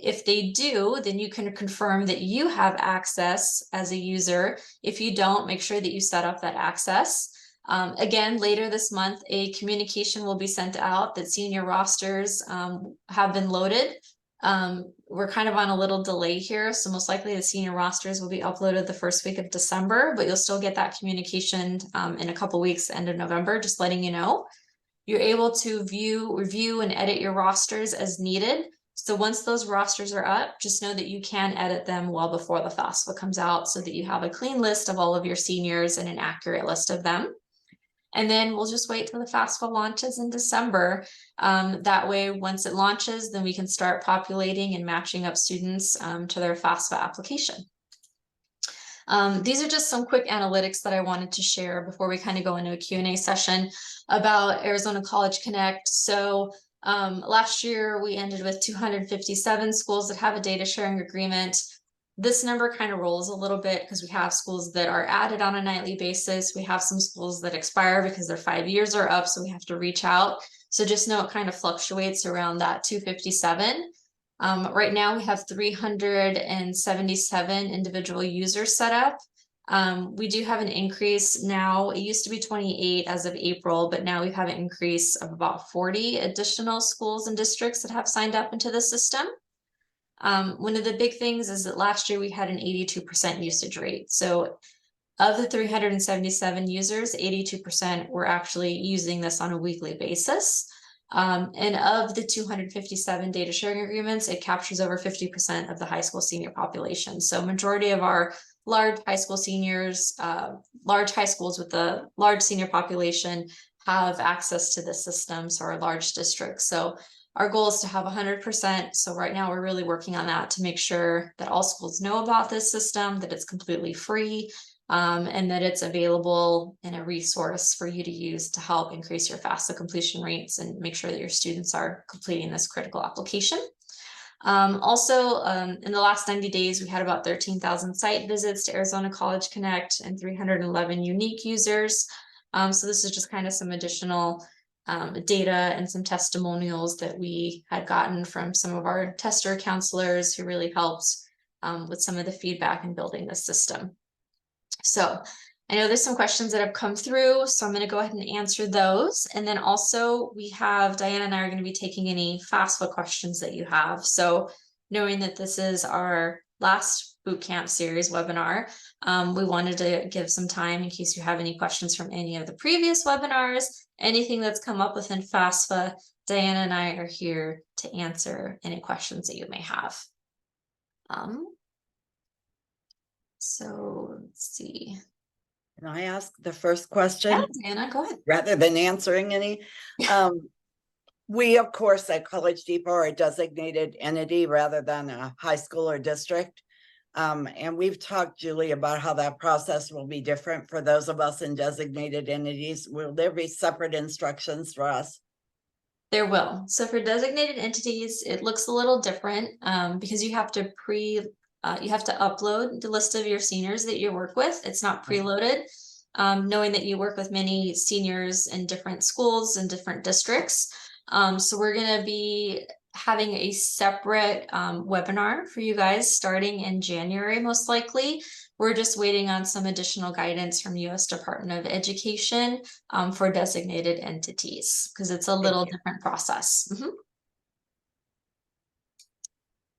If they do, then you can confirm that you have access as a user. If you don't, make sure that you set up that access. Again, later this month, a communication will be sent out that senior rosters have been loaded. We're kind of on a little delay here, so most likely the senior rosters will be uploaded the first week of December, but you'll still get that communication in a couple weeks, end of November, just letting you know. You're able to review, and edit your rosters as needed. So once those rosters are up, just know that you can edit them well before the FAFSA comes out so that you have a clean list of all of your seniors and an accurate list of them. And then we'll just wait till the FAFSA launches in December. That way, once it launches, then we can start populating and matching up students to their FAFSA application. These are just some quick analytics that I wanted to share before we kind of go into a Q&A session about Arizona College Connect. So last year we ended with 257 schools that have a data sharing agreement. This number kind of rolls a little bit because we have schools that are added on a nightly basis. We have some schools that expire because their 5 years are up, so we have to reach out. So just know it kind of fluctuates around that 257. Right now we have 377 individual users set up. We do have an increase now. It used to be 28 as of April, but now we have an increase of about 40 additional schools and districts that have signed up into the system. One of the big things is that last year we had an 82% usage rate. So of the 377 users, 82% were actually using this on a weekly basis. And of the 257 data sharing agreements, it captures over 50% of the high school senior population. So majority of our large high school seniors, large high schools with a large senior population have access to this system, so our large districts. So our goal is to have 100%. So right now we're really working on that to make sure that all schools know about this system, that it's completely free, and that it's available in a resource for you to use to help increase your FAFSA completion rates and make sure that your students are completing this critical application. Also, in the last 90 days, we had about 13,000 site visits to Arizona College Connect and 311 unique users. So this is just kind of some additional data and some testimonials that we had gotten from some of our tester counselors who really helped with some of the feedback in building the system. So I know there's some questions that have come through, so I'm going to go ahead and answer those. And then also we have, Diana and I are going to be taking any FAFSA questions that you have. So knowing that this is our last bootcamp series webinar, we wanted to give some time in case you have any questions from any of the previous webinars, anything that's come up within FAFSA. Diana and I are here to answer any questions that you may have. So let's see. Can I ask the first question? Yeah, Diana, go ahead. Rather than answering any? We, of course, at College Depot are a designated entity rather than a high school or district. And we've talked, Julie, about how that process will be different for those of us in designated entities. Will there be separate instructions for us? There will. So for designated entities, it looks a little different because you have to you have to upload the list of your seniors that you work with. It's not preloaded. Knowing that you work with many seniors in different schools and different districts. So we're going to be having a separate webinar for you guys starting in January, most likely. We're just waiting on some additional guidance from US Department of Education for designated entities, because it's a little different process.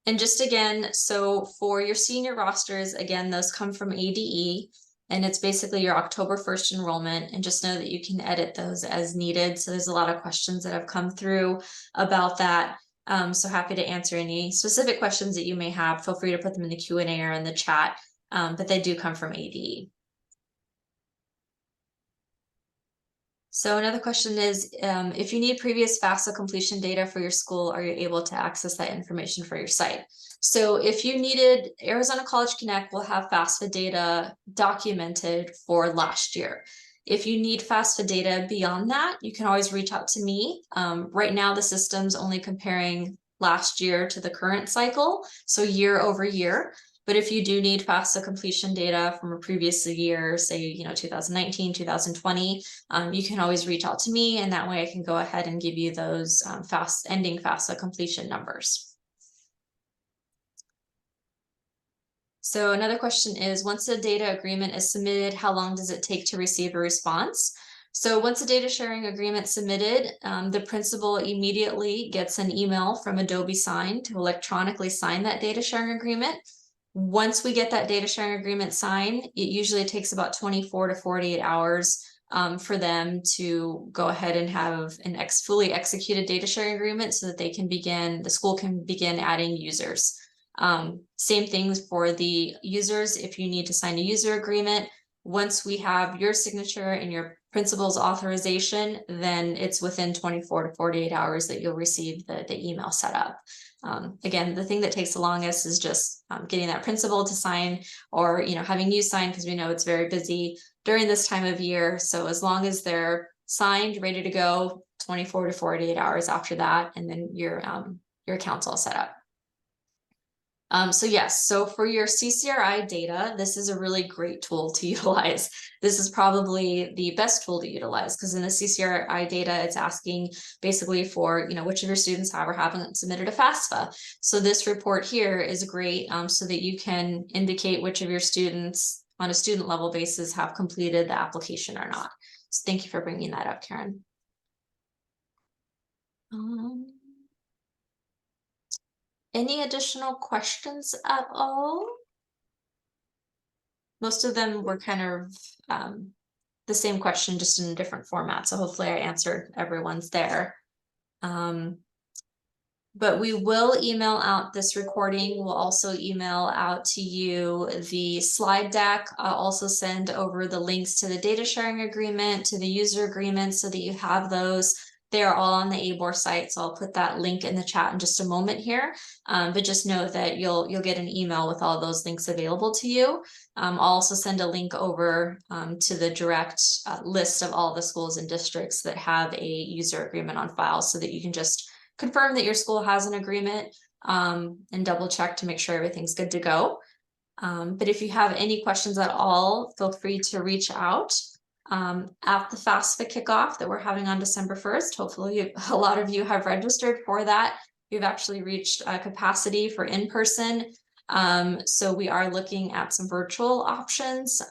And just again, so for your senior rosters, again, those come from ADE, and it's basically your October 1st enrollment, and just know that you can edit those as needed. So there's a lot of questions that have come through about that. So happy to answer any specific questions that you may have. Feel free to put them in the Q&A or in the chat, but they do come from ADE. So another question is, if you need previous FAFSA completion data for your school, are you able to access that information for your site? So if you needed, Arizona College Connect will have FAFSA data documented for last year. If you need FAFSA data beyond that, you can always reach out to me. Right now, the system's only comparing last year to the current cycle, so year over year. But if you do need FAFSA completion data from a previous year, say, 2019, 2020, you can always reach out to me, and that way I can go ahead and give you those ending FAFSA completion numbers. So another question is, once a data agreement is submitted, how long does it take to receive a response? So once a data sharing agreement submitted, the principal immediately gets an email from Adobe Sign to electronically sign that data sharing agreement. Once we get that data sharing agreement signed, it usually takes about 24 to 48 hours for them to go ahead and have an fully executed data sharing agreement so that the school can begin adding users. Same things for the users. If you need to sign a user agreement, once we have your signature and your principal's authorization, then it's within 24 to 48 hours that you'll receive the email set up. Again, the thing that takes the longest is just getting that principal to sign, or having you sign, because we know it's very busy during this time of year. So as long as they're signed, ready to go, 24 to 48 hours after that, and then your account's all set up. So yes, so for your CCRI data, this is a really great tool to utilize. This is probably the best tool to utilize, because in the CCRI data, it's asking basically for, which of your students have or haven't submitted a FAFSA. So this report here is great so that you can indicate which of your students on a student level basis have completed the application or not. So thank you for bringing that up, Karen. Any additional questions at all? Most of them were kind of the same question, just in a different format. So hopefully I answered everyone's there. But we will email out this recording. We'll also email out to you the slide deck. I'll also send over the links to the data sharing agreement, to the user agreement, so that you have those. They're all on the ABOR site, so I'll put that link in the chat in just a moment here. But just know that you'll get an email with all those links available to you. I'll also send a link over to the direct list of all the schools and districts that have a user agreement on file, so that you can just confirm that your school has an agreement and double check to make sure everything's good to go. But if you have any questions at all, feel free to reach out. At the FAFSA kickoff that we're having on December 1st, hopefully a lot of you have registered for that. We've actually reached capacity for in-person. So we are looking at some virtual options,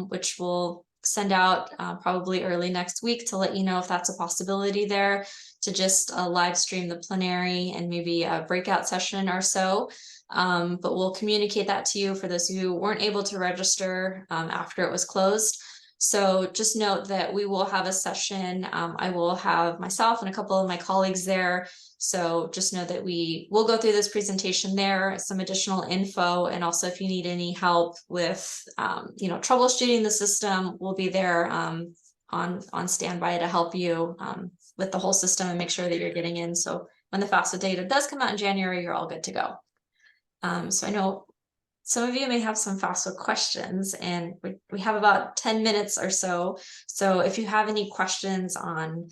which we'll send out probably early next week to let you know if that's a possibility there, to just live stream the plenary and maybe a breakout session or so. But we'll communicate that to you for those who weren't able to register after it was closed. So just note that we will have a session. I will have myself and a couple of my colleagues there. So just know that we will go through this presentation there, some additional info, and also if you need any help with, troubleshooting the system, we'll be there on standby to help you with the whole system and make sure that you're getting in. So when the FAFSA data does come out in January, you're all good to go. So I know some of you may have some FAFSA questions, and we have about 10 minutes or so. So if you have any questions on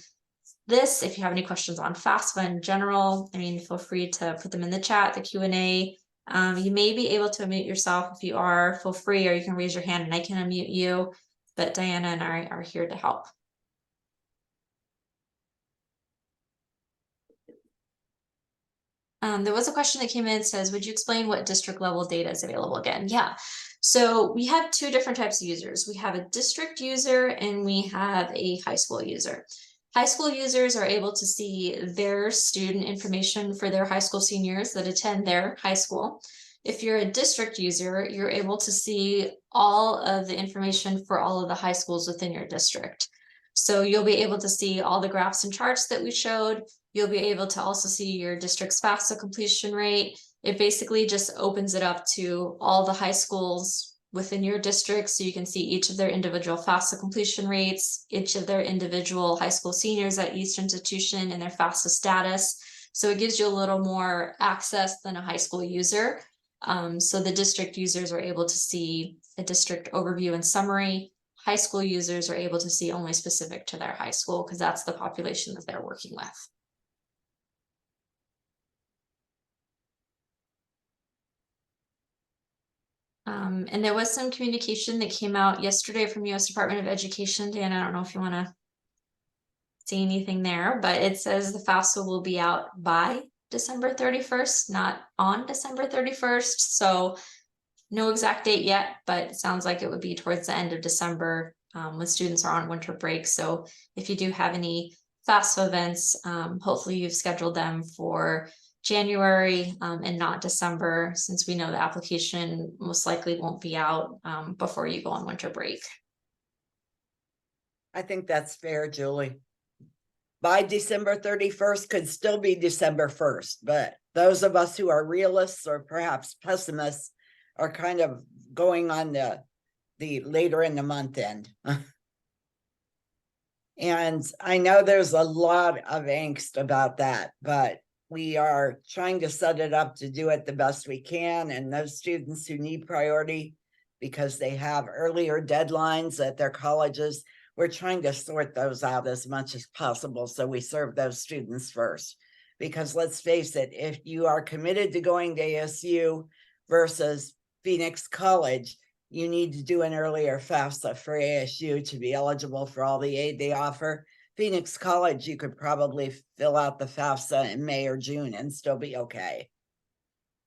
this, if you have any questions on FAFSA in general, feel free to put them in the chat, the Q&A. You may be able to unmute yourself. If you are, feel free, or you can raise your hand and I can unmute you. But Diana and I are here to help. There was a question that came in that says, would you explain what district level data is available again? Yeah, so we have two different types of users. We have a district user and we have a high school user. High school users are able to see their student information for their high school seniors that attend their high school. If you're a district user, you're able to see all of the information for all of the high schools within your district. So you'll be able to see all the graphs and charts that we showed. You'll be able to also see your district's FAFSA completion rate. It basically just opens it up to all the high schools within your district, so you can see each of their individual FAFSA completion rates, each of their individual high school seniors at each institution and their FAFSA status. So it gives you a little more access than a high school user. So the district users are able to see a district overview and summary. High school users are able to see only specific to their high school because that's the population that they're working with. And there was some communication that came out yesterday from U.S. Department of Education. Dan, I don't know if you want to see anything there, but it says the FAFSA will be out by December 31st, not on December 31st. So no exact date yet, but it sounds like it would be towards the end of December when students are on winter break. So if you do have any FAFSA events, hopefully you've scheduled them for January and not December, since we know the application most likely won't be out before you go on winter break. I think that's fair, Julie. By December 31st could still be December 1st, but those of us who are realists or perhaps pessimists are kind of going on the later in the month end. And I know there's a lot of angst about that, but we are trying to set it up to do it the best we can. And those students who need priority because they have earlier deadlines at their colleges, we're trying to sort those out as much as possible so we serve those students first. Because let's face it, if you are committed to going to ASU versus Phoenix College, you need to do an earlier FAFSA for ASU to be eligible for all the aid they offer. Phoenix College, you could probably fill out the FAFSA in May or June and still be okay.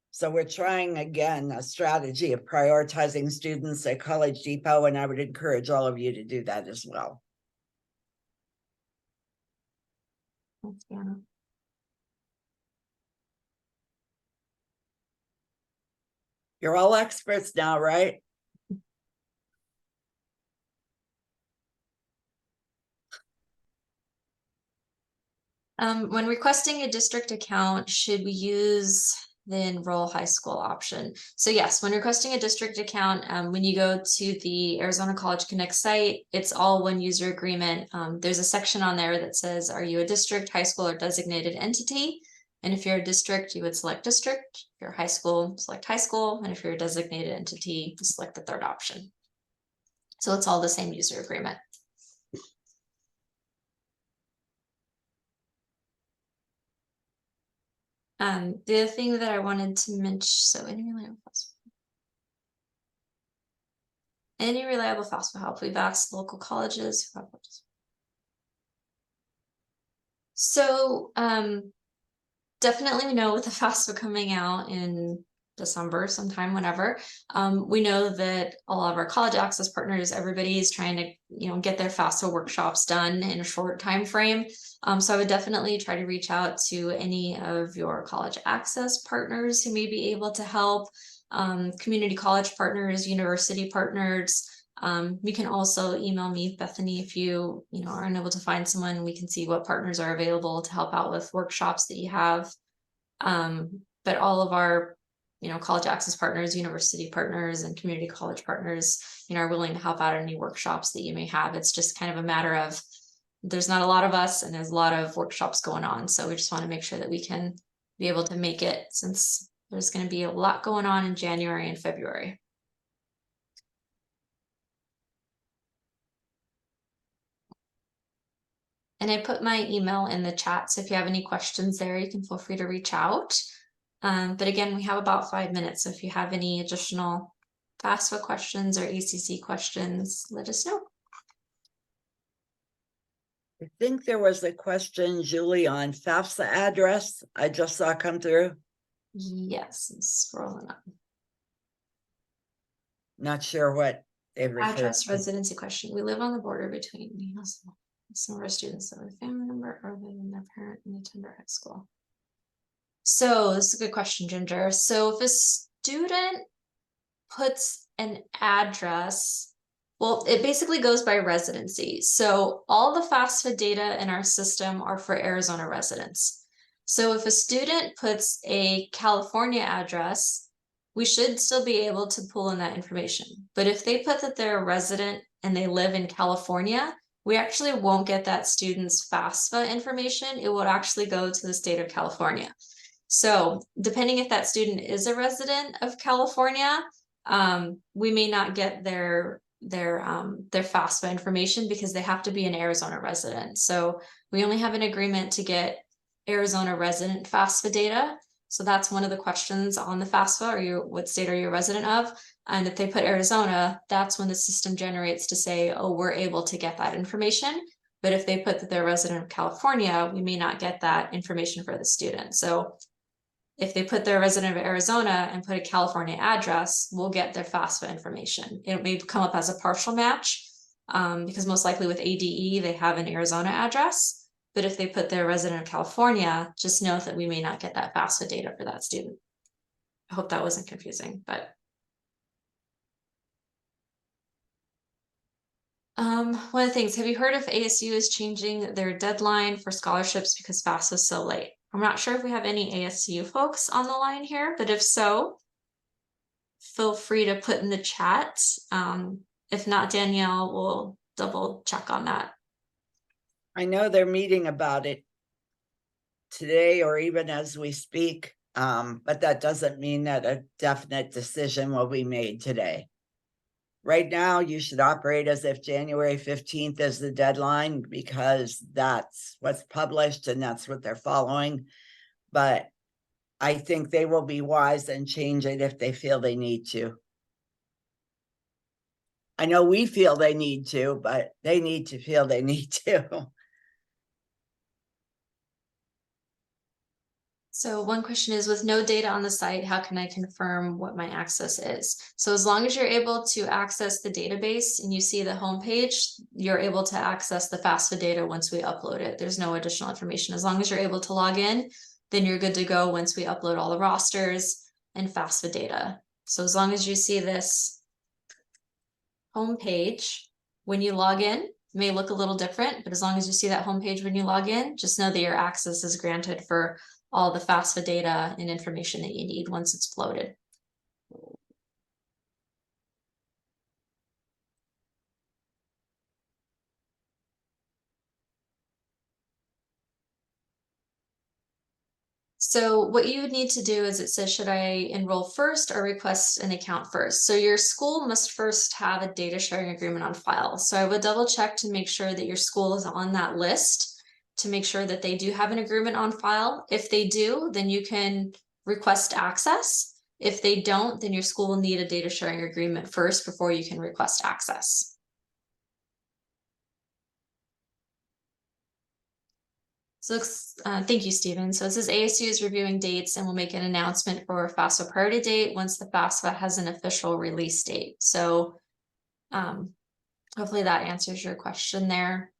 So we're trying, again, a strategy of prioritizing students at College Depot, and I would encourage all of you to do that as well. Thanks, Deanna. You're all experts now, right? When requesting a district account, should we use the enroll high school option? So yes, when requesting a district account, when you go to the Arizona College Connect site, it's all one user agreement. There's a section on there that says, are you a district, high school, or designated entity? And if you're a district, you would select district. If you're high school, select high school. And if you're a designated entity, select the third option. So it's all the same user agreement. The other thing that I wanted to mention, so any reliable FAFSA help, we've asked local colleges. So definitely we know with the FAFSA coming out in December, sometime whenever, we know that a lot of our college access partners, everybody is trying to get their FAFSA workshops done in a short time frame. So I would definitely try to reach out to any of your college access partners who may be able to help, community college partners, university partners. You can also email me, Bethany, if you are unable to find someone. We can see what partners are available to help out with workshops that you have. But all of our college access partners, university partners, and community college partners are willing to help out any workshops that you may have. It's just kind of a matter of there's not a lot of us and there's a lot of workshops going on, so we just want to make sure that we can be able to make it, since there's going to be a lot going on in January and February. And I put my email in the chat, so if you have any questions there, you can feel free to reach out. But again, we have about 5 minutes, so if you have any additional FAFSA questions or ACC questions, let us know. I think there was a question, Julie, on FAFSA address. I just saw come through. Yes, I'm scrolling up. Not sure what they refer Address to. residency question. We live on the border between some of our students that are a family member or live in their parent and attend our high school. So this is a good question, Ginger. So if a student puts an address, well, it basically goes by residency. So all the FAFSA data in our system are for Arizona residents. So if a student puts a California address, we should still be able to pull in that information. But if they put that they're a resident and they live in California, we actually won't get that student's FAFSA information. It will actually go to the state of California. So depending if that student is a resident of California, we may not get their FAFSA information because they have to be an Arizona resident. So we only have an agreement to get Arizona resident FAFSA data. So that's one of the questions on the FAFSA. What state are you a resident of? And if they put Arizona, that's when the system generates to say, oh, we're able to get that information. But if they put that they're a resident of California, we may not get that information for the student. So if they put their resident of Arizona and put a California address, we'll get their FAFSA information. It may come up as a partial match because most likely with ADE, they have an Arizona address. But if they put their resident of California, just know that we may not get that FAFSA data for that student. I hope that wasn't confusing, but. One of the things, have you heard if ASU is changing their deadline for scholarships because FAFSA is so late? I'm not sure if we have any ASU folks on the line here, but if so, feel free to put in the chat. If not, Danielle will double check on that. I know they're meeting about it today or even as we speak, but that doesn't mean that a definite decision will be made today. Right now, you should operate as if January 15th is the deadline because that's what's published and that's what they're following. But I think they will be wise and change it if they feel they need to. I know we feel they need to, but they need to feel they need to. So one question is, with no data on the site, how can I confirm what my access is? So as long as you're able to access the database and you see the homepage, you're able to access the FAFSA data once we upload it. There's no additional information. As long as you're able to log in, then you're good to go once we upload all the rosters and FAFSA data. So as long as you see this homepage, when you log in, it may look a little different, but as long as you see that homepage when you log in, just know that your access is granted for all the FAFSA data and information that you need once it's floated. So what you would need to do is it says, should I enroll first or request an account first? So your school must first have a data sharing agreement on file. So I would double check to make sure that your school is on that list to make sure that they do have an agreement on file. If they do, then you can request access. If they don't, then your school will need a data sharing agreement first before you can request access. So thank you, Stephen. So it says ASU is reviewing dates and will make an announcement for FAFSA priority date once the FAFSA has an official release date. So hopefully that answers your question there.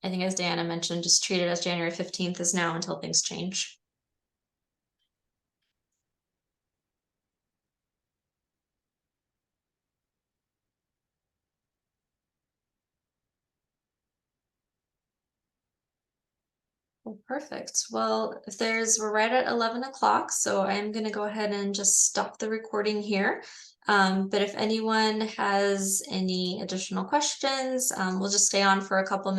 I think as Diana mentioned, just treat it as January 15th is now until things change. Well, perfect. Well, we're right at 11 o'clock, so I'm gonna go ahead and just stop the recording here. But if anyone has any additional questions, we'll just stay on for a couple minutes.